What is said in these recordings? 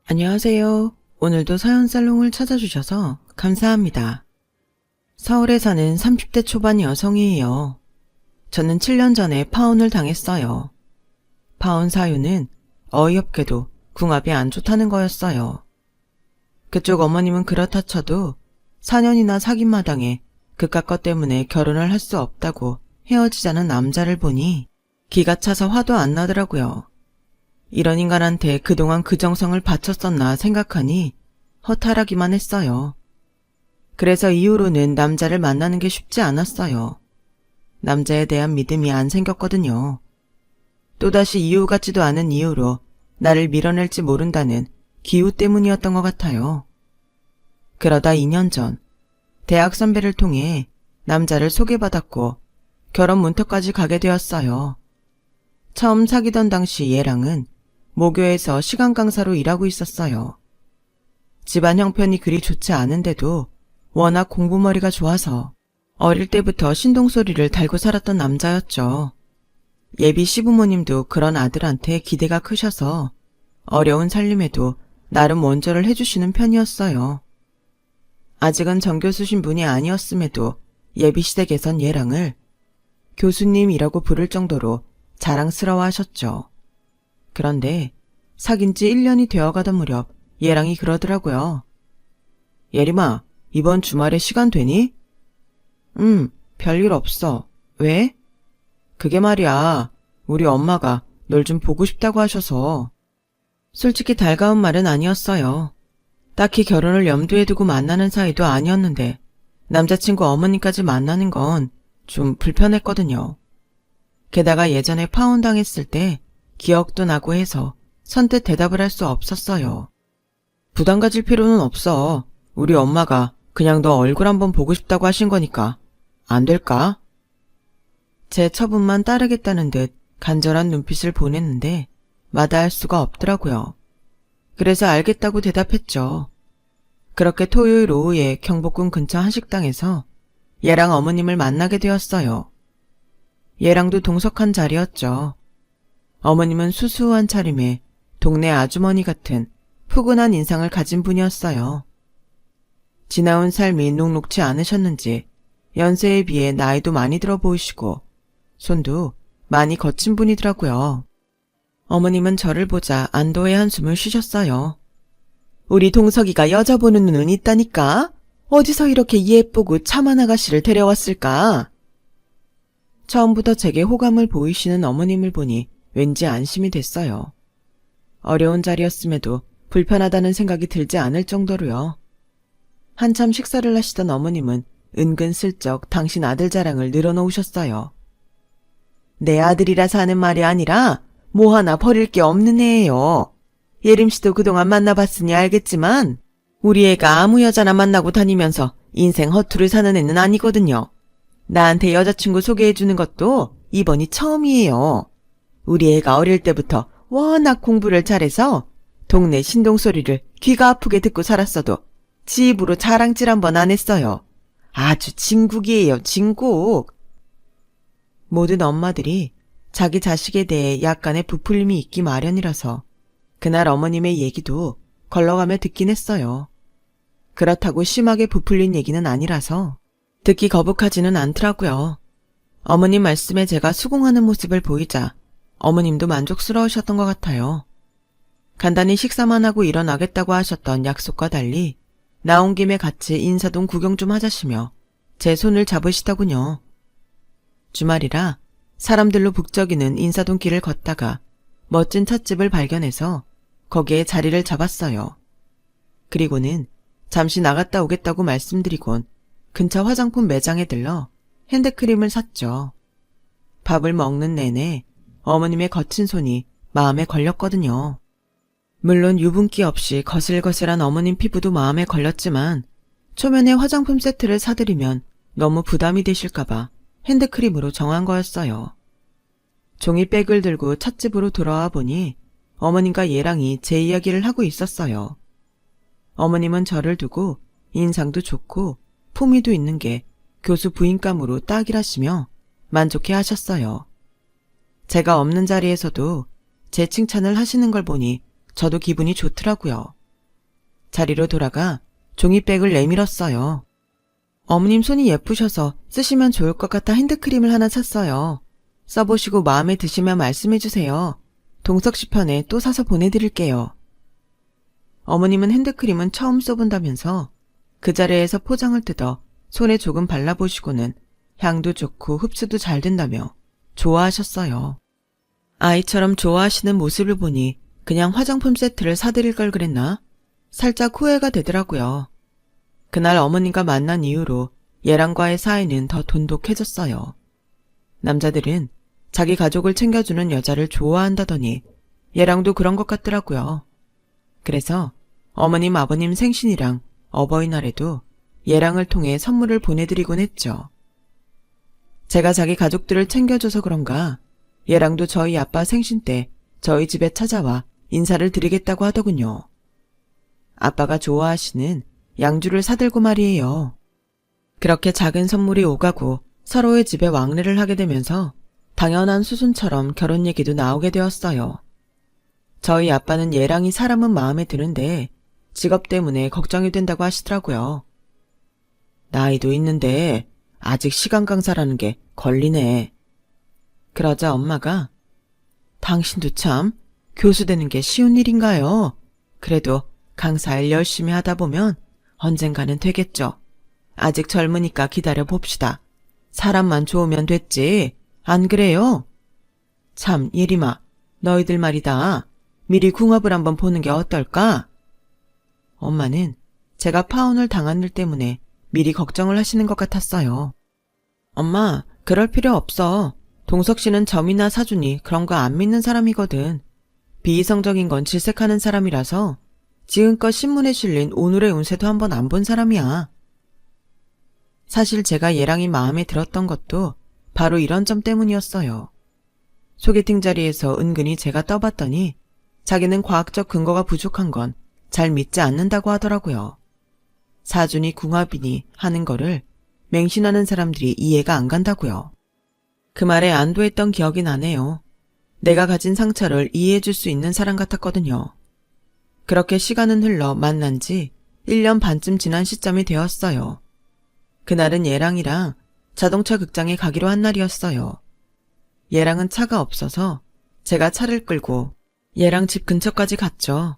안녕하세요. 오늘도 사연살롱을 찾아주셔서 감사합니다. 서울에 사는 30대 초반 여성이에요. 저는 7년 전에 파혼을 당했어요. 파혼 사유는 어이없게도 궁합이 안 좋다는 거였어요. 그쪽 어머님은 그렇다 쳐도 4년이나 사귄 마당에 그깟 것 때문에 결혼을 할 수 없다고 헤어지자는 남자를 보니 기가 차서 화도 안 나더라고요. 이런 인간한테 그동안 그 정성을 바쳤었나 생각하니 허탈하기만 했어요. 그래서 이후로는 남자를 만나는 게 쉽지 않았어요. 남자에 대한 믿음이 안 생겼거든요. 또다시 이유 같지도 않은 이유로 나를 밀어낼지 모른다는 기우 때문이었던 것 같아요. 그러다 2년 전 대학 선배를 통해 남자를 소개받았고 결혼 문턱까지 가게 되었어요. 처음 사귀던 당시 얘랑은 모교에서 시간 강사로 일하고 있었어요. 집안 형편이 그리 좋지 않은데도 워낙 공부머리가 좋아서 어릴 때부터 신동소리를 달고 살았던 남자였죠. 예비 시부모님도 그런 아들한테 기대가 크셔서 어려운 살림에도 나름 원조를 해주시는 편이었어요. 아직은 전교수 신분이 아니었음에도 예비시댁에선 얘랑을 교수님이라고 부를 정도로 자랑스러워하셨죠. 그런데 사귄 지 1년이 되어가던 무렵 얘랑이 그러더라고요. 예림아, 이번 주말에 시간 되니? 별일 없어. 왜? 그게 말이야, 우리 엄마가 널 좀 보고 싶다고 하셔서. 솔직히 달가운 말은 아니었어요. 딱히 결혼을 염두에 두고 만나는 사이도 아니었는데 남자친구 어머님까지 만나는 건 좀 불편했거든요. 게다가 예전에 파혼당했을 때 기억도 나고 해서 선뜻 대답을 할 수 없었어요. 부담 가질 필요는 없어. 우리 엄마가 그냥 너 얼굴 한번 보고 싶다고 하신 거니까. 안 될까? 제 처분만 따르겠다는 듯 간절한 눈빛을 보냈는데 마다할 수가 없더라고요. 그래서 알겠다고 대답했죠. 그렇게 토요일 오후에 경복궁 근처 한식당에서 얘랑 어머님을 만나게 되었어요. 얘랑도 동석한 자리였죠. 어머님은 수수한 차림에 동네 아주머니 같은 푸근한 인상을 가진 분이었어요. 지나온 삶이 녹록지 않으셨는지 연세에 비해 나이도 많이 들어 보이시고 손도 많이 거친 분이더라고요. 어머님은 저를 보자 안도의 한숨을 쉬셨어요. 우리 동석이가 여자 보는 눈은 있다니까? 어디서 이렇게 예쁘고 참한 아가씨를 데려왔을까? 처음부터 제게 호감을 보이시는 어머님을 보니 왠지 안심이 됐어요. 어려운 자리였음에도 불편하다는 생각이 들지 않을 정도로요. 한참 식사를 하시던 어머님은 은근슬쩍 당신 아들 자랑을 늘어놓으셨어요. 내 아들이라서 하는 말이 아니라 뭐 하나 버릴 게 없는 애예요. 예림씨도 그동안 만나봤으니 알겠지만 우리 애가 아무 여자나 만나고 다니면서 인생 허투루 사는 애는 아니거든요. 나한테 여자친구 소개해주는 것도 이번이 처음이에요. 우리 애가 어릴 때부터 워낙 공부를 잘해서 동네 신동소리를 귀가 아프게 듣고 살았어도 지 입으로 자랑질 한번 안 했어요. 아주 진국이에요, 진국. 모든 엄마들이 자기 자식에 대해 약간의 부풀림이 있기 마련이라서 그날 어머님의 얘기도 걸러가며 듣긴 했어요. 그렇다고 심하게 부풀린 얘기는 아니라서 듣기 거북하지는 않더라고요. 어머님 말씀에 제가 수긍하는 모습을 보이자 어머님도 만족스러우셨던 것 같아요. 간단히 식사만 하고 일어나겠다고 하셨던 약속과 달리 나온 김에 같이 인사동 구경 좀 하자시며 제 손을 잡으시더군요. 주말이라 사람들로 북적이는 인사동 길을 걷다가 멋진 찻집을 발견해서 거기에 자리를 잡았어요. 그리고는 잠시 나갔다 오겠다고 말씀드리곤 근처 화장품 매장에 들러 핸드크림을 샀죠. 밥을 먹는 내내 어머님의 거친 손이 마음에 걸렸거든요. 물론 유분기 없이 거슬거슬한 어머님 피부도 마음에 걸렸지만 초면에 화장품 세트를 사드리면 너무 부담이 되실까봐 핸드크림으로 정한 거였어요. 종이백을 들고 찻집으로 돌아와 보니 어머님과 얘랑이 제 이야기를 하고 있었어요. 어머님은 저를 두고 인상도 좋고 품위도 있는 게 교수 부인감으로 딱이라시며 만족해 하셨어요. 제가 없는 자리에서도 제 칭찬을 하시는 걸 보니 저도 기분이 좋더라고요. 자리로 돌아가 종이백을 내밀었어요. 어머님 손이 예쁘셔서 쓰시면 좋을 것 같아 핸드크림을 하나 샀어요. 써보시고 마음에 드시면 말씀해주세요. 동석씨 편에 또 사서 보내드릴게요. 어머님은 핸드크림은 처음 써본다면서 그 자리에서 포장을 뜯어 손에 조금 발라보시고는 향도 좋고 흡수도 잘 된다며 좋아하셨어요. 아이처럼 좋아하시는 모습을 보니 그냥 화장품 세트를 사드릴 걸 그랬나? 살짝 후회가 되더라고요. 그날 어머님과 만난 이후로 얘랑과의 사이는 더 돈독해졌어요. 남자들은 자기 가족을 챙겨주는 여자를 좋아한다더니 얘랑도 그런 것 같더라고요. 그래서 어머님 아버님 생신이랑 어버이날에도 얘랑을 통해 선물을 보내드리곤 했죠. 제가 자기 가족들을 챙겨줘서 그런가 얘랑도 저희 아빠 생신 때 저희 집에 찾아와 인사를 드리겠다고 하더군요. 아빠가 좋아하시는 양주를 사들고 말이에요. 그렇게 작은 선물이 오가고 서로의 집에 왕래를 하게 되면서 당연한 수순처럼 결혼 얘기도 나오게 되었어요. 저희 아빠는 얘랑이 사람은 마음에 드는데 직업 때문에 걱정이 된다고 하시더라고요. 나이도 있는데 아직 시간 강사라는 게 걸리네. 그러자 엄마가 당신도 참 교수 되는 게 쉬운 일인가요? 그래도 강사일 열심히 하다 보면 언젠가는 되겠죠. 아직 젊으니까 기다려 봅시다. 사람만 좋으면 됐지. 안 그래요? 참 예림아, 너희들 말이다. 미리 궁합을 한번 보는 게 어떨까? 엄마는 제가 파혼을 당한 일 때문에 미리 걱정을 하시는 것 같았어요. 엄마, 그럴 필요 없어. 동석 씨는 점이나 사주니 그런 거 안 믿는 사람이거든. 비이성적인 건 질색하는 사람이라서 지금껏 신문에 실린 오늘의 운세도 한번 안 본 사람이야. 사실 제가 얘랑이 마음에 들었던 것도 바로 이런 점 때문이었어요. 소개팅 자리에서 은근히 제가 떠봤더니 자기는 과학적 근거가 부족한 건 잘 믿지 않는다고 하더라고요. 사주니 궁합이니 하는 거를 맹신하는 사람들이 이해가 안 간다고요. 그 말에 안도했던 기억이 나네요. 내가 가진 상처를 이해해줄 수 있는 사람 같았거든요. 그렇게 시간은 흘러 만난 지 1년 반쯤 지난 시점이 되었어요. 그날은 얘랑이랑 자동차 극장에 가기로 한 날이었어요. 얘랑은 차가 없어서 제가 차를 끌고 얘랑 집 근처까지 갔죠.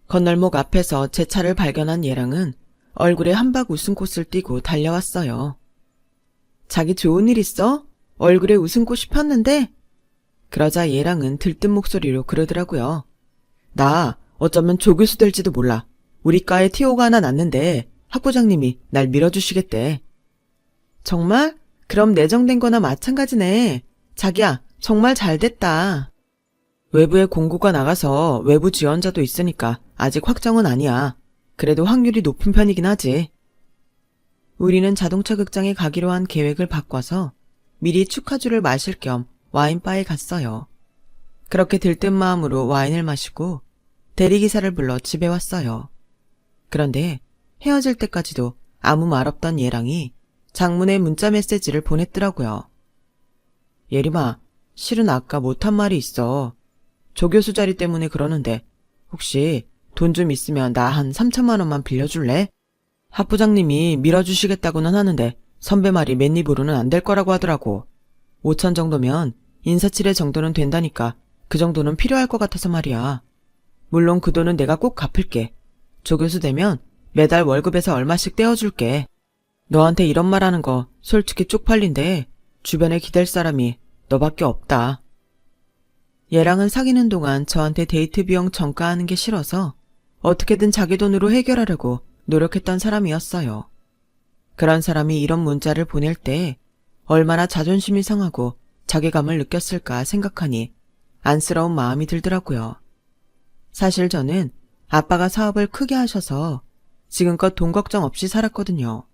건널목 앞에서 제 차를 발견한 얘랑은 얼굴에 한박 웃음꽃을 띠고 달려왔어요. 자기 좋은 일 있어? 얼굴에 웃음꽃이 폈는데? 그러자 얘랑은 들뜬 목소리로 그러더라고요. 나 어쩌면 조교수 될지도 몰라. 우리 과에 TO가 하나 났는데 학부장님이 날 밀어주시겠대. 정말? 그럼 내정된 거나 마찬가지네. 자기야, 정말 잘됐다. 외부에 공고가 나가서 외부 지원자도 있으니까 아직 확정은 아니야. 그래도 확률이 높은 편이긴 하지. 우리는 자동차 극장에 가기로 한 계획을 바꿔서 미리 축하주를 마실 겸 와인바에 갔어요. 그렇게 들뜬 마음으로 와인을 마시고 대리기사를 불러 집에 왔어요. 그런데 헤어질 때까지도 아무 말 없던 얘랑이 장문의 문자 메시지를 보냈더라고요. 예림아, 실은 아까 못한 말이 있어. 조교수 자리 때문에 그러는데 혹시 돈 좀 있으면 나 한 3천만 원만 빌려줄래? 학부장님이 밀어주시겠다고는 하는데 선배 말이 맨입으로는 안 될 거라고 하더라고. 5천 정도면 인사치레 정도는 된다니까 그 정도는 필요할 것 같아서 말이야. 물론 그 돈은 내가 꼭 갚을게. 조교수 되면 매달 월급에서 얼마씩 떼어줄게. 너한테 이런 말 하는 거 솔직히 쪽팔린데 주변에 기댈 사람이 너밖에 없다. 얘랑은 사귀는 동안 저한테 데이트 비용 전가하는 게 싫어서 어떻게든 자기 돈으로 해결하려고 노력했던 사람이었어요. 그런 사람이 이런 문자를 보낼 때 얼마나 자존심이 상하고 자괴감을 느꼈을까 생각하니 안쓰러운 마음이 들더라고요. 사실 저는 아빠가 사업을 크게 하셔서 지금껏 돈 걱정 없이 살았거든요.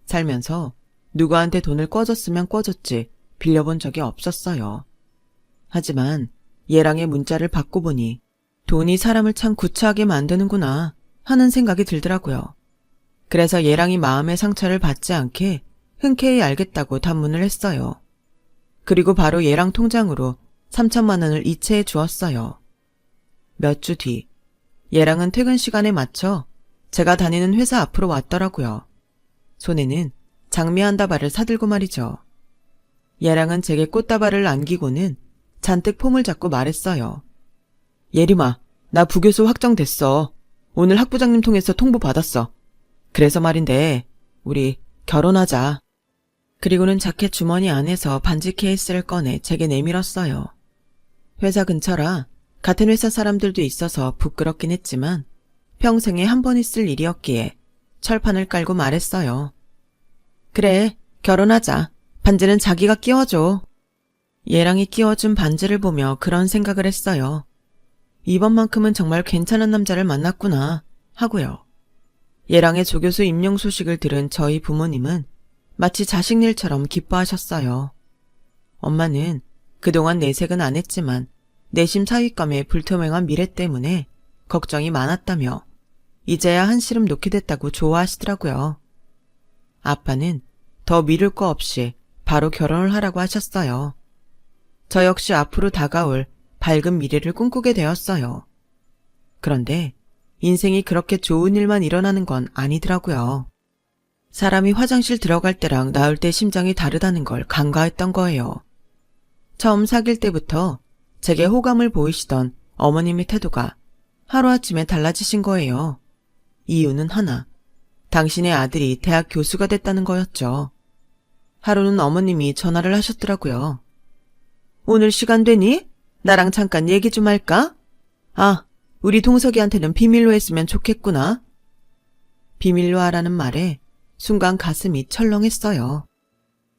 살면서 누구한테 돈을 꿔줬으면 꿔줬지 빌려본 적이 없었어요. 하지만 얘랑의 문자를 받고 보니 돈이 사람을 참 구차하게 만드는구나 하는 생각이 들더라고요. 그래서 얘랑이 마음의 상처를 받지 않게 흔쾌히 알겠다고 단문을 했어요. 그리고 바로 얘랑 통장으로 3천만 원을 이체해 주었어요. 몇 주 뒤, 얘랑은 퇴근 시간에 맞춰 제가 다니는 회사 앞으로 왔더라고요. 손에는 장미 한 다발을 사들고 말이죠. 얘랑은 제게 꽃다발을 안기고는 잔뜩 폼을 잡고 말했어요. 예림아, 나 부교수 확정됐어. 오늘 학부장님 통해서 통보 받았어. 그래서 말인데 우리 결혼하자. 그리고는 자켓 주머니 안에서 반지 케이스를 꺼내 제게 내밀었어요. 회사 근처라 같은 회사 사람들도 있어서 부끄럽긴 했지만 평생에 한 번 있을 일이었기에 철판을 깔고 말했어요. 그래, 결혼하자. 반지는 자기가 끼워줘. 얘랑이 끼워준 반지를 보며 그런 생각을 했어요. 이번만큼은 정말 괜찮은 남자를 만났구나 하고요. 얘랑의 조교수 임용 소식을 들은 저희 부모님은 마치 자식 일처럼 기뻐하셨어요. 엄마는 그동안 내색은 안 했지만 내심 사윗감의 불투명한 미래 때문에 걱정이 많았다며 이제야 한시름 놓게 됐다고 좋아하시더라고요. 아빠는 더 미룰 거 없이 바로 결혼을 하라고 하셨어요. 저 역시 앞으로 다가올 밝은 미래를 꿈꾸게 되었어요. 그런데 인생이 그렇게 좋은 일만 일어나는 건 아니더라고요. 사람이 화장실 들어갈 때랑 나올 때 심정이 다르다는 걸 간과했던 거예요. 처음 사귈 때부터 제게 호감을 보이시던 어머님의 태도가 하루아침에 달라지신 거예요. 이유는 하나, 당신의 아들이 대학 교수가 됐다는 거였죠. 하루는 어머님이 전화를 하셨더라고요. 오늘 시간 되니? 나랑 잠깐 얘기 좀 할까? 아, 우리 동석이한테는 비밀로 했으면 좋겠구나. 비밀로 하라는 말에 순간 가슴이 철렁했어요.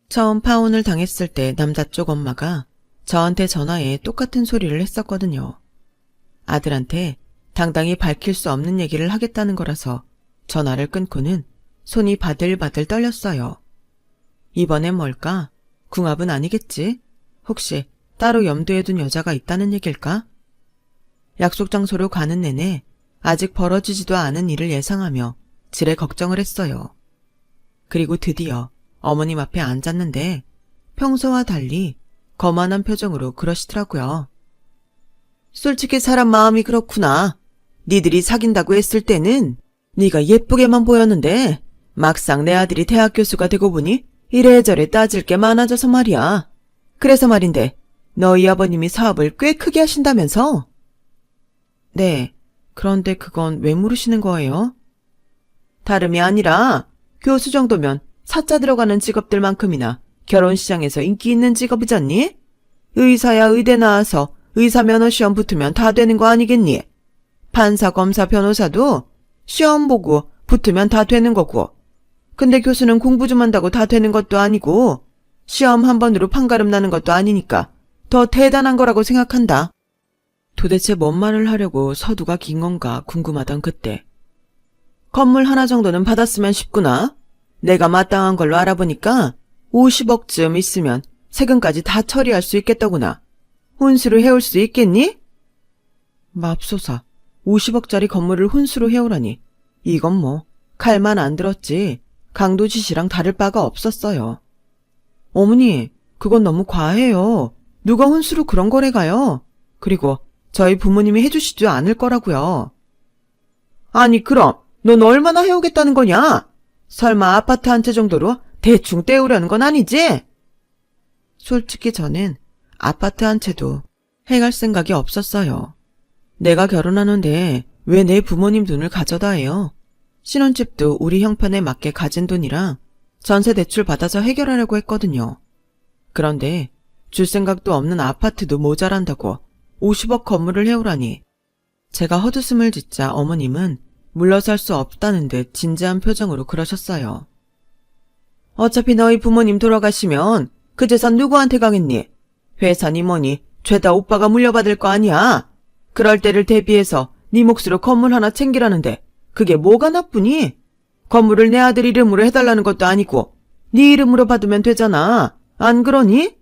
처음 파혼을 당했을 때 남자 쪽 엄마가 저한테 전화해 똑같은 소리를 했었거든요. 아들한테 당당히 밝힐 수 없는 얘기를 하겠다는 거라서 전화를 끊고는 손이 바들바들 떨렸어요. 이번엔 뭘까? 궁합은 아니겠지? 혹시 따로 염두에 둔 여자가 있다는 얘길까? 약속 장소로 가는 내내 아직 벌어지지도 않은 일을 예상하며 지레 걱정을 했어요. 그리고 드디어 어머님 앞에 앉았는데 평소와 달리 거만한 표정으로 그러시더라고요. 솔직히 사람 마음이 그렇구나. 니들이 사귄다고 했을 때는 네가 예쁘게만 보였는데 막상 내 아들이 대학 교수가 되고 보니 이래저래 따질 게 많아져서 말이야. 그래서 말인데 너희 아버님이 사업을 꽤 크게 하신다면서? 네, 그런데 그건 왜 물으시는 거예요? 다름이 아니라 교수 정도면 사자 들어가는 직업들만큼이나 결혼시장에서 인기 있는 직업이잖니? 의사야 의대 나와서 의사 면허 시험 붙으면 다 되는 거 아니겠니? 판사, 검사, 변호사도 시험 보고 붙으면 다 되는 거고. 근데 교수는 공부 좀 한다고 다 되는 것도 아니고 시험 한 번으로 판가름 나는 것도 아니니까 더 대단한 거라고 생각한다. 도대체 뭔 말을 하려고 서두가 긴 건가 궁금하던 그때. 건물 하나 정도는 받았으면 싶구나. 내가 마땅한 걸로 알아보니까 50억쯤 있으면 세금까지 다 처리할 수 있겠더구나. 혼수로 해올 수 있겠니? 맙소사, 50억짜리 건물을 혼수로 해오라니. 이건 뭐 칼만 안 들었지 강도짓이랑 다를 바가 없었어요. 어머니, 그건 너무 과해요. 누가 혼수로 그런 거래 가요? 그리고 저희 부모님이 해주시지 않을 거라고요. 아니 그럼 넌 얼마나 해오겠다는 거냐? 설마 아파트 한 채 정도로 대충 떼우려는 건 아니지? 솔직히 저는 아파트 한 채도 해갈 생각이 없었어요. 내가 결혼하는데 왜 내 부모님 돈을 가져다 해요? 신혼집도 우리 형편에 맞게 가진 돈이라 전세 대출 받아서 해결하려고 했거든요. 그런데 줄 생각도 없는 아파트도 모자란다고 50억 건물을 해오라니. 제가 헛웃음을 짓자 어머님은 물러설 수 없다는 듯 진지한 표정으로 그러셨어요. 어차피 너희 부모님 돌아가시면 그 재산 누구한테 가겠니? 회사니 뭐니 죄다 오빠가 물려받을 거 아니야. 그럴 때를 대비해서 네 몫으로 건물 하나 챙기라는데 그게 뭐가 나쁘니? 건물을 내 아들 이름으로 해달라는 것도 아니고 네 이름으로 받으면 되잖아. 안 그러니?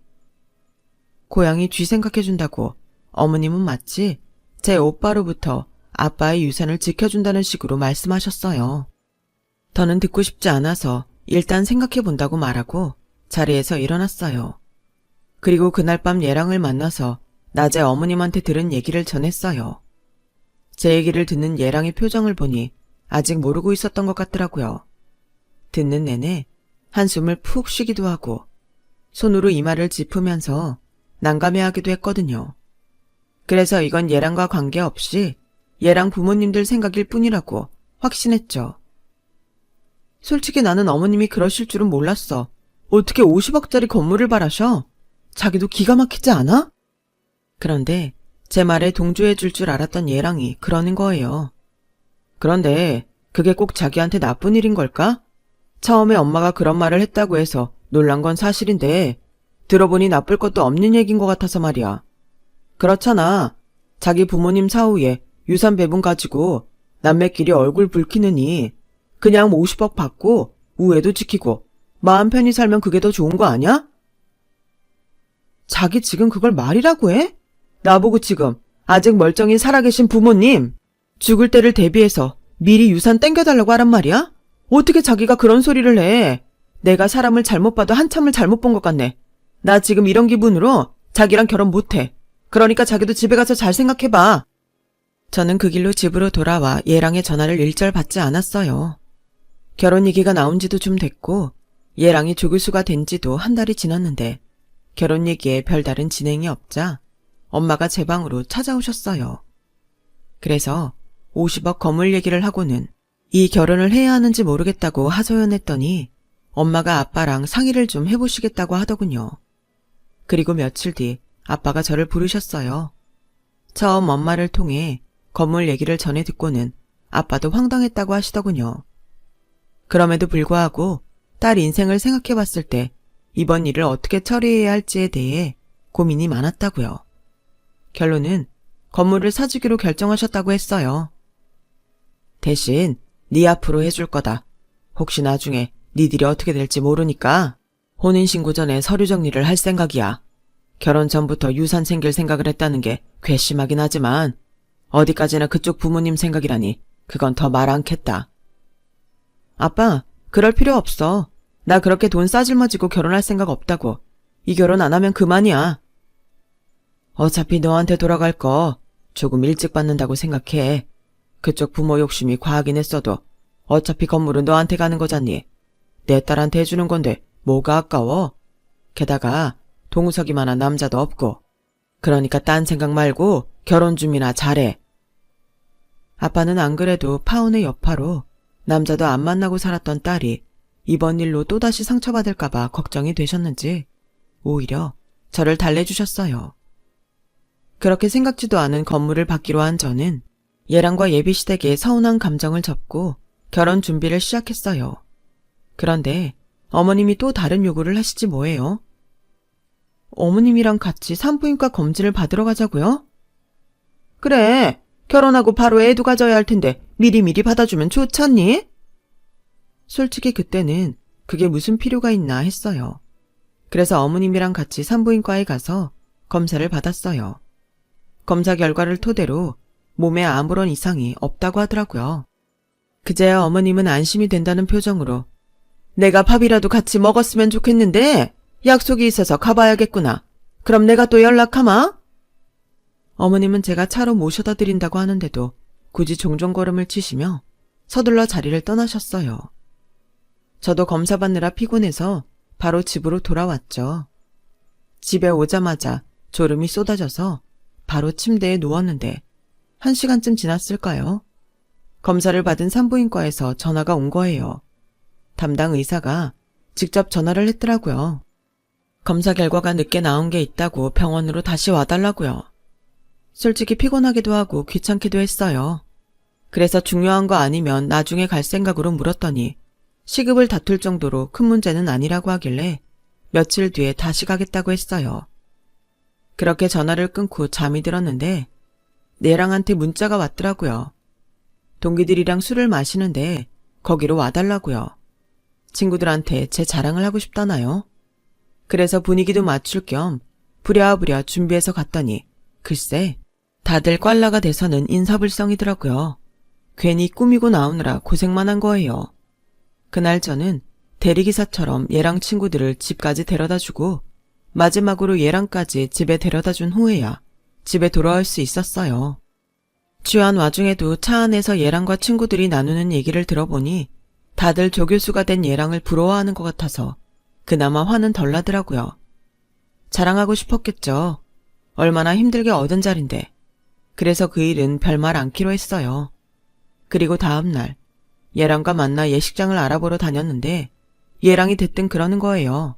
고향이 쥐 생각해준다고 어머님은 마치 제 오빠로부터 아빠의 유산을 지켜준다는 식으로 말씀하셨어요. 더는 듣고 싶지 않아서 일단 생각해본다고 말하고 자리에서 일어났어요. 그리고 그날 밤 예랑을 만나서 낮에 어머님한테 들은 얘기를 전했어요. 제 얘기를 듣는 예랑의 표정을 보니 아직 모르고 있었던 것 같더라고요. 듣는 내내 한숨을 푹 쉬기도 하고 손으로 이마를 짚으면서 난감해하기도 했거든요. 그래서 이건 얘랑과 관계없이 얘랑 부모님들 생각일 뿐이라고 확신했죠. 솔직히 나는 어머님이 그러실 줄은 몰랐어. 어떻게 50억짜리 건물을 바라셔? 자기도 기가 막히지 않아? 그런데 제 말에 동조해 줄 줄 알았던 얘랑이 그러는 거예요. 그런데 그게 꼭 자기한테 나쁜 일인 걸까? 처음에 엄마가 그런 말을 했다고 해서 놀란 건 사실인데 들어보니 나쁠 것도 없는 얘기인 것 같아서 말이야. 그렇잖아. 자기 부모님 사후에 유산 배분 가지고 남매끼리 얼굴 붉히느니 그냥 50억 받고 우애도 지키고 마음 편히 살면 그게 더 좋은 거 아니야? 자기 지금 그걸 말이라고 해? 나보고 지금 아직 멀쩡히 살아계신 부모님 죽을 때를 대비해서 미리 유산 땡겨달라고 하란 말이야? 어떻게 자기가 그런 소리를 해? 내가 사람을 잘못 봐도 한참을 잘못 본 것 같네. 나 지금 이런 기분으로 자기랑 결혼 못해. 그러니까 자기도 집에 가서 잘 생각해봐. 저는 그 길로 집으로 돌아와 얘랑의 전화를 일절 받지 않았어요. 결혼 얘기가 나온 지도 좀 됐고 얘랑이 조교수가 된 지도 한 달이 지났는데 결혼 얘기에 별다른 진행이 없자 엄마가 제 방으로 찾아오셨어요. 그래서 50억 건물 얘기를 하고는 이 결혼을 해야 하는지 모르겠다고 하소연했더니 엄마가 아빠랑 상의를 좀 해보시겠다고 하더군요. 그리고 며칠 뒤 아빠가 저를 부르셨어요. 처음 엄마를 통해 건물 얘기를 전해 듣고는 아빠도 황당했다고 하시더군요. 그럼에도 불구하고 딸 인생을 생각해 봤을 때 이번 일을 어떻게 처리해야 할지에 대해 고민이 많았다고요. 결론은 건물을 사주기로 결정하셨다고 했어요. 대신 네 앞으로 해줄 거다. 혹시 나중에 니들이 어떻게 될지 모르니까 혼인신고 전에 서류 정리를 할 생각이야. 결혼 전부터 유산 생길 생각을 했다는 게 괘씸하긴 하지만 어디까지나 그쪽 부모님 생각이라니 그건 더 말 않겠다. 아빠, 그럴 필요 없어. 나 그렇게 돈 싸질머지고 결혼할 생각 없다고. 이 결혼 안 하면 그만이야. 어차피 너한테 돌아갈 거 조금 일찍 받는다고 생각해. 그쪽 부모 욕심이 과하긴 했어도 어차피 건물은 너한테 가는 거잖니. 내 딸한테 해주는 건데 뭐가 아까워. 게다가 동우석이만한 남자도 없고. 그러니까 딴 생각 말고 결혼 준비나 잘해. 아빠는 안 그래도 파혼의 여파로 남자도 안 만나고 살았던 딸이 이번 일로 또다시 상처받을까 봐 걱정이 되셨는지 오히려 저를 달래주셨어요. 그렇게 생각지도 않은 건물을 받기로 한 저는 얘랑과 예비시댁에 서운한 감정을 접고 결혼 준비를 시작했어요. 그런데 어머님이 또 다른 요구를 하시지 뭐예요? 어머님이랑 같이 산부인과 검진을 받으러 가자고요? 그래, 결혼하고 바로 애도 가져야 할 텐데 미리미리 받아주면 좋잖니? 솔직히 그때는 그게 무슨 필요가 있나 했어요. 그래서 어머님이랑 같이 산부인과에 가서 검사를 받았어요. 검사 결과를 토대로 몸에 아무런 이상이 없다고 하더라고요. 그제야 어머님은 안심이 된다는 표정으로 내가 밥이라도 같이 먹었으면 좋겠는데 약속이 있어서 가봐야겠구나. 그럼 내가 또 연락하마? 어머님은 제가 차로 모셔다 드린다고 하는데도 굳이 종종걸음을 치시며 서둘러 자리를 떠나셨어요. 저도 검사 받느라 피곤해서 바로 집으로 돌아왔죠. 집에 오자마자 졸음이 쏟아져서 바로 침대에 누웠는데 1시간쯤 지났을까요? 검사를 받은 산부인과에서 전화가 온 거예요. 담당 의사가 직접 전화를 했더라고요. 검사 결과가 늦게 나온 게 있다고 병원으로 다시 와달라고요. 솔직히 피곤하기도 하고 귀찮기도 했어요. 그래서 중요한 거 아니면 나중에 갈 생각으로 물었더니 시급을 다툴 정도로 큰 문제는 아니라고 하길래 며칠 뒤에 다시 가겠다고 했어요. 그렇게 전화를 끊고 잠이 들었는데 내랑한테 문자가 왔더라고요. 동기들이랑 술을 마시는데 거기로 와달라고요. 친구들한테 제 자랑을 하고 싶다나요? 그래서 분위기도 맞출 겸 부랴부랴 준비해서 갔더니 글쎄 다들 꽐라가 돼서는 인사불성이더라고요. 괜히 꾸미고 나오느라 고생만 한 거예요. 그날 저는 대리기사처럼 얘랑 친구들을 집까지 데려다주고 마지막으로 얘랑까지 집에 데려다준 후에야 집에 돌아올 수 있었어요. 취한 와중에도 차 안에서 예랑과 친구들이 나누는 얘기를 들어보니 다들 조교수가 된 예랑을 부러워하는 것 같아서 그나마 화는 덜 나더라고요. 자랑하고 싶었겠죠. 얼마나 힘들게 얻은 자리인데. 그래서 그 일은 별말 않기로 했어요. 그리고 다음날 예랑과 만나 예식장을 알아보러 다녔는데 예랑이 대뜸 그러는 거예요.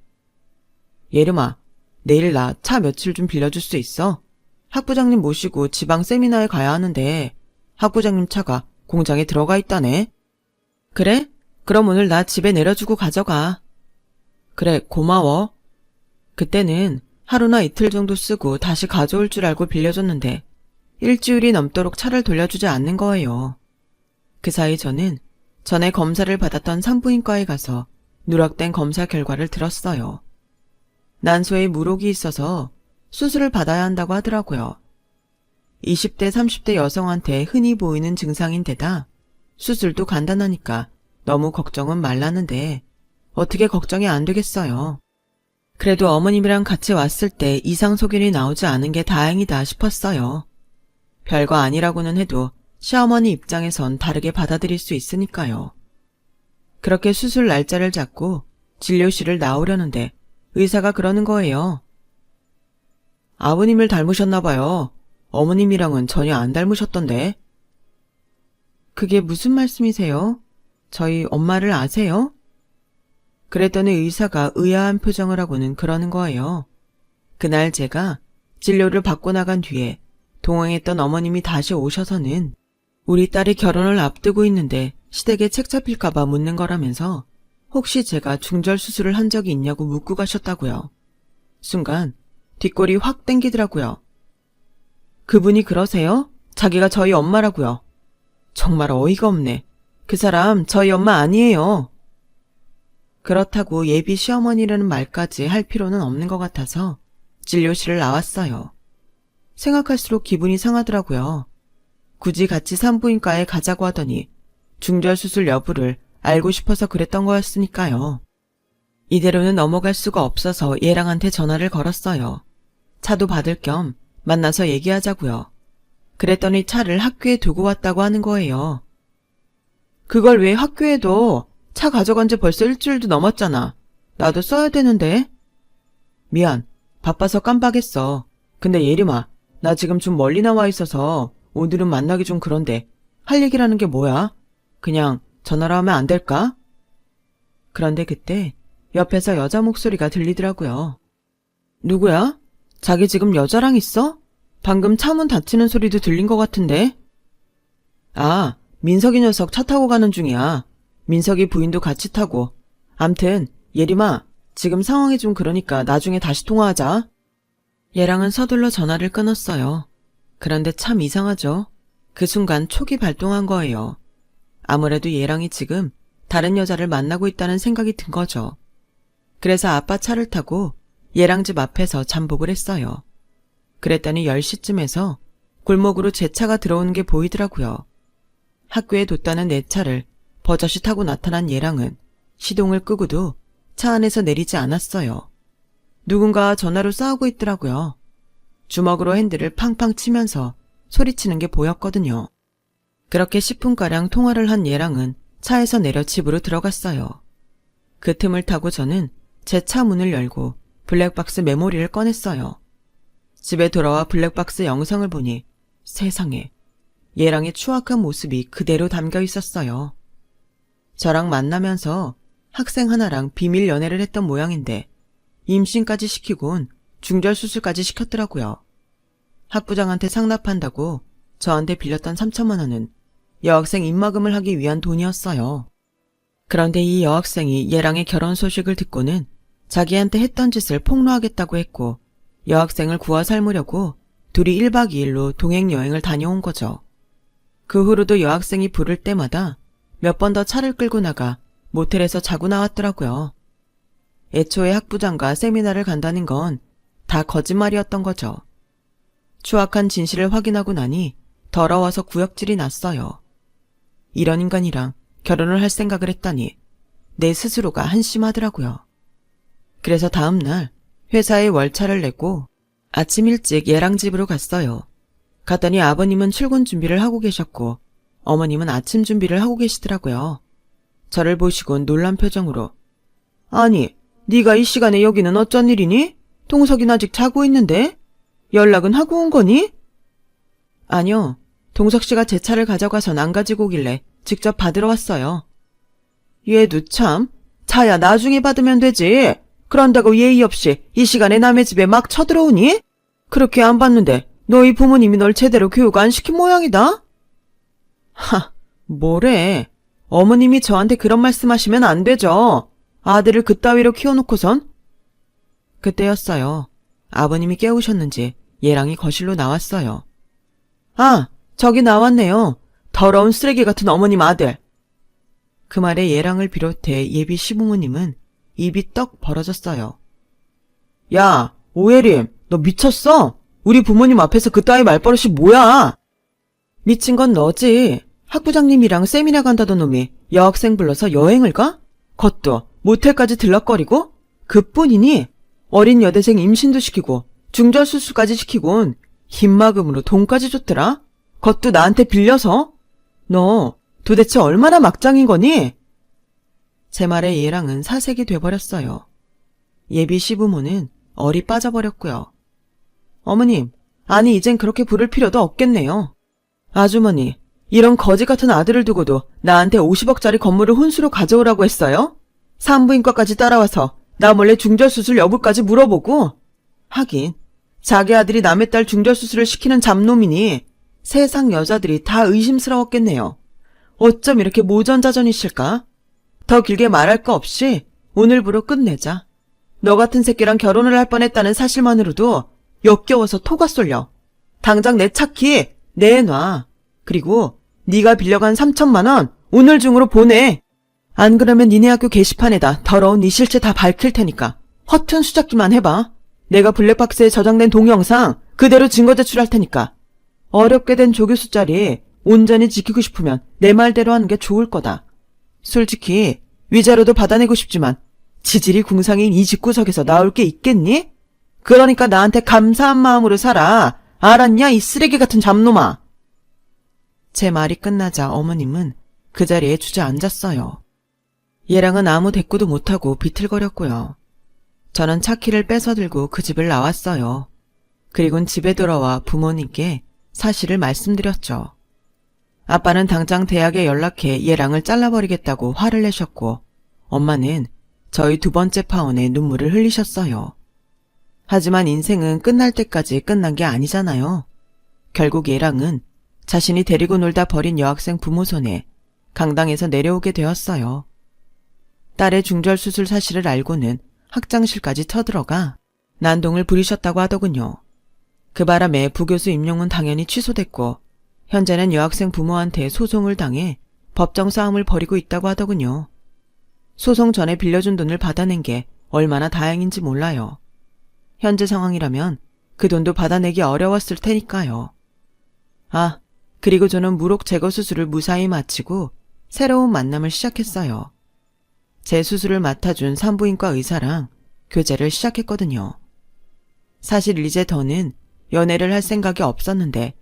예름아, 내일 나 차 며칠 좀 빌려줄 수 있어? 학부장님 모시고 지방 세미나에 가야 하는데 학부장님 차가 공장에 들어가 있다네. 그래? 그럼 오늘 나 집에 내려주고 가져가. 그래, 고마워. 그때는 하루나 이틀 정도 쓰고 다시 가져올 줄 알고 빌려줬는데 일주일이 넘도록 차를 돌려주지 않는 거예요. 그 사이 저는 전에 검사를 받았던 산부인과에 가서 누락된 검사 결과를 들었어요. 난소에 물혹이 있어서 수술을 받아야 한다고 하더라고요. 20대, 30대 여성한테 흔히 보이는 증상인데다 수술도 간단하니까 너무 걱정은 말라는데 어떻게 걱정이 안 되겠어요. 그래도 어머님이랑 같이 왔을 때 이상 소견이 나오지 않은 게 다행이다 싶었어요. 별거 아니라고는 해도 시어머니 입장에선 다르게 받아들일 수 있으니까요. 그렇게 수술 날짜를 잡고 진료실을 나오려는데 의사가 그러는 거예요. 아버님을 닮으셨나 봐요. 어머님이랑은 전혀 안 닮으셨던데. 그게 무슨 말씀이세요? 저희 엄마를 아세요? 그랬더니 의사가 의아한 표정을 하고는 그러는 거예요. 그날 제가 진료를 받고 나간 뒤에 동행했던 어머님이 다시 오셔서는 우리 딸이 결혼을 앞두고 있는데 시댁에 책 잡힐까봐 묻는 거라면서 혹시 제가 중절 수술을 한 적이 있냐고 묻고 가셨다고요. 순간 뒷골이 확 땡기더라고요. 그분이 그러세요? 자기가 저희 엄마라고요. 정말 어이가 없네. 그 사람 저희 엄마 아니에요. 그렇다고 예비 시어머니라는 말까지 할 필요는 없는 것 같아서 진료실을 나왔어요. 생각할수록 기분이 상하더라고요. 굳이 같이 산부인과에 가자고 하더니 중절 수술 여부를 알고 싶어서 그랬던 거였으니까요. 이대로는 넘어갈 수가 없어서 예랑한테 전화를 걸었어요. 차도 받을 겸 만나서 얘기하자고요. 그랬더니 차를 학교에 두고 왔다고 하는 거예요. 그걸 왜 학교에 둬? 차 가져간 지 벌써 일주일도 넘었잖아. 나도 써야 되는데. 미안. 바빠서 깜빡했어. 근데 예림아, 나 지금 좀 멀리 나와 있어서 오늘은 만나기 좀 그런데 할 얘기라는 게 뭐야? 그냥 전화로 하면 안 될까? 그런데 그때 옆에서 여자 목소리가 들리더라고요. 누구야? 자기 지금 여자랑 있어? 방금 차 문 닫히는 소리도 들린 것 같은데? 아, 민석이 녀석 차 타고 가는 중이야. 민석이 부인도 같이 타고. 암튼 예림아, 지금 상황이 좀 그러니까 나중에 다시 통화하자. 얘랑은 서둘러 전화를 끊었어요. 그런데 참 이상하죠. 그 순간 촉이 발동한 거예요. 아무래도 얘랑이 지금 다른 여자를 만나고 있다는 생각이 든 거죠. 그래서 아빠 차를 타고 얘랑 집 앞에서 잠복을 했어요. 그랬더니 10시쯤에서 골목으로 제 차가 들어오는 게 보이더라고요. 학교에 뒀다는 내 차를 버젓이 타고 나타난 얘랑은 시동을 끄고도 차 안에서 내리지 않았어요. 누군가 전화로 싸우고 있더라고요. 주먹으로 핸들을 팡팡 치면서 소리치는 게 보였거든요. 그렇게 10분가량 통화를 한 얘랑은 차에서 내려 집으로 들어갔어요. 그 틈을 타고 저는 제 차 문을 열고 블랙박스 메모리를 꺼냈어요. 집에 돌아와 블랙박스 영상을 보니 세상에 얘랑의 추악한 모습이 그대로 담겨 있었어요. 저랑 만나면서 학생 하나랑 비밀 연애를 했던 모양인데 임신까지 시키곤 중절수술까지 시켰더라고요. 학부장한테 상납한다고 저한테 빌렸던 3천만 원은 여학생 입막음을 하기 위한 돈이었어요. 그런데 이 여학생이 얘랑의 결혼 소식을 듣고는 자기한테 했던 짓을 폭로하겠다고 했고 여학생을 구워 삶으려고 둘이 1박 2일로 동행여행을 다녀온 거죠. 그 후로도 여학생이 부를 때마다 몇 번 더 차를 끌고 나가 모텔에서 자고 나왔더라고요. 애초에 학부장과 세미나를 간다는 건 다 거짓말이었던 거죠. 추악한 진실을 확인하고 나니 더러워서 구역질이 났어요. 이런 인간이랑 결혼을 할 생각을 했다니 내 스스로가 한심하더라고요. 그래서 다음 날 회사에 월차를 내고 아침 일찍 얘랑 집으로 갔어요. 갔더니 아버님은 출근 준비를 하고 계셨고 어머님은 아침 준비를 하고 계시더라고요. 저를 보시곤 놀란 표정으로 아니, 네가 이 시간에 여기는 어쩐 일이니? 동석이는 아직 자고 있는데? 연락은 하고 온 거니? 아니요. 동석 씨가 제 차를 가져가선 안 가지고 오길래 직접 받으러 왔어요. 얘도 참. 차야 나중에 받으면 되지. 그런다고 예의 없이 이 시간에 남의 집에 막 쳐들어오니? 그렇게 안 받는데 너희 부모님이 널 제대로 교육 안 시킨 모양이다? 하, 뭐래. 어머님이 저한테 그런 말씀하시면 안 되죠. 아들을 그따위로 키워놓고선. 그때였어요. 아버님이 깨우셨는지 얘랑이 거실로 나왔어요. 아, 저기 나왔네요. 더러운 쓰레기 같은 어머님 아들. 그 말에 얘랑을 비롯해 예비 시부모님은 입이 떡 벌어졌어요. 야, 오예림, 너 미쳤어? 우리 부모님 앞에서 그따위 말버릇이 뭐야? 미친 건 너지. 학부장님이랑 세미나 간다던 놈이 여학생 불러서 여행을 가? 그것도 모텔까지 들락거리고? 그뿐이니 어린 여대생 임신도 시키고 중절수술까지 시키곤 흰마금으로 돈까지 줬더라? 그것도 나한테 빌려서? 너 도대체 얼마나 막장인 거니? 제 말에 얘랑은 사색이 돼버렸어요. 예비 시부모는 얼이 빠져버렸고요. 어머님, 아니 이젠 그렇게 부를 필요도 없겠네요. 아주머니, 이런 거지 같은 아들을 두고도 나한테 50억짜리 건물을 혼수로 가져오라고 했어요? 산부인과까지 따라와서 나 몰래 중절수술 여부까지 물어보고. 하긴 자기 아들이 남의 딸 중절수술을 시키는 잡놈이니 세상 여자들이 다 의심스러웠겠네요. 어쩜 이렇게 모전자전이실까? 더 길게 말할 거 없이 오늘부로 끝내자. 너 같은 새끼랑 결혼을 할 뻔했다는 사실만으로도 역겨워서 토가 쏠려. 당장 내 차 키 내놔. 그리고 네가 빌려간 3천만 원 오늘 중으로 보내. 안 그러면 니네 학교 게시판에다 더러운 네 실체 다 밝힐 테니까 허튼 수작기만 해봐. 내가 블랙박스에 저장된 동영상 그대로 증거 제출할 테니까. 어렵게 된 조교수 자리 온전히 지키고 싶으면 내 말대로 하는 게 좋을 거다. 솔직히 위자료도 받아내고 싶지만 지질이 궁상인 이 집구석에서 나올 게 있겠니? 그러니까 나한테 감사한 마음으로 살아. 알았냐 이 쓰레기 같은 잡놈아. 제 말이 끝나자 어머님은 그 자리에 주저앉았어요. 얘랑은 아무 대꾸도 못하고 비틀거렸고요. 저는 차키를 뺏어들고 그 집을 나왔어요. 그리곤 집에 돌아와 부모님께 사실을 말씀드렸죠. 아빠는 당장 대학에 연락해 얘랑을 잘라버리겠다고 화를 내셨고 엄마는 저희 두 번째 파혼에 눈물을 흘리셨어요. 하지만 인생은 끝날 때까지 끝난 게 아니잖아요. 결국 얘랑은 자신이 데리고 놀다 버린 여학생 부모 손에 강당에서 내려오게 되었어요. 딸의 중절수술 사실을 알고는 학장실까지 쳐들어가 난동을 부리셨다고 하더군요. 그 바람에 부교수 임용은 당연히 취소됐고 현재는 여학생 부모한테 소송을 당해 법정 싸움을 벌이고 있다고 하더군요. 소송 전에 빌려준 돈을 받아낸 게 얼마나 다행인지 몰라요. 현재 상황이라면 그 돈도 받아내기 어려웠을 테니까요. 아, 그리고 저는 무록 제거 수술을 무사히 마치고 새로운 만남을 시작했어요. 제 수술을 맡아준 산부인과 의사랑 교제를 시작했거든요. 사실 이제 더는 연애를 할 생각이 없었는데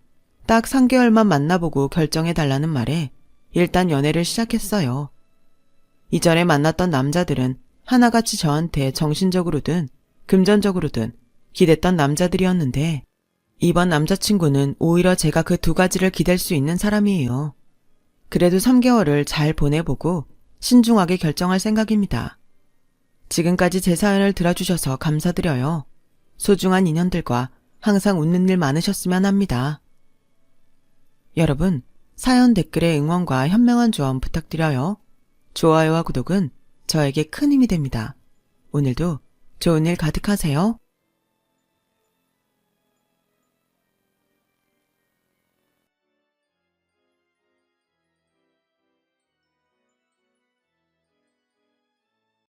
딱 3개월만 만나보고 결정해달라는 말에 일단 연애를 시작했어요. 이전에 만났던 남자들은 하나같이 저한테 정신적으로든 금전적으로든 기댔던 남자들이었는데 이번 남자친구는 오히려 제가 그 두 가지를 기댈 수 있는 사람이에요. 그래도 3개월을 잘 보내보고 신중하게 결정할 생각입니다. 지금까지 제 사연을 들어주셔서 감사드려요. 소중한 인연들과 항상 웃는 일 많으셨으면 합니다. 여러분, 사연 댓글에 응원과 현명한 조언 부탁드려요. 좋아요와 구독은 저에게 큰 힘이 됩니다. 오늘도 좋은 일 가득하세요.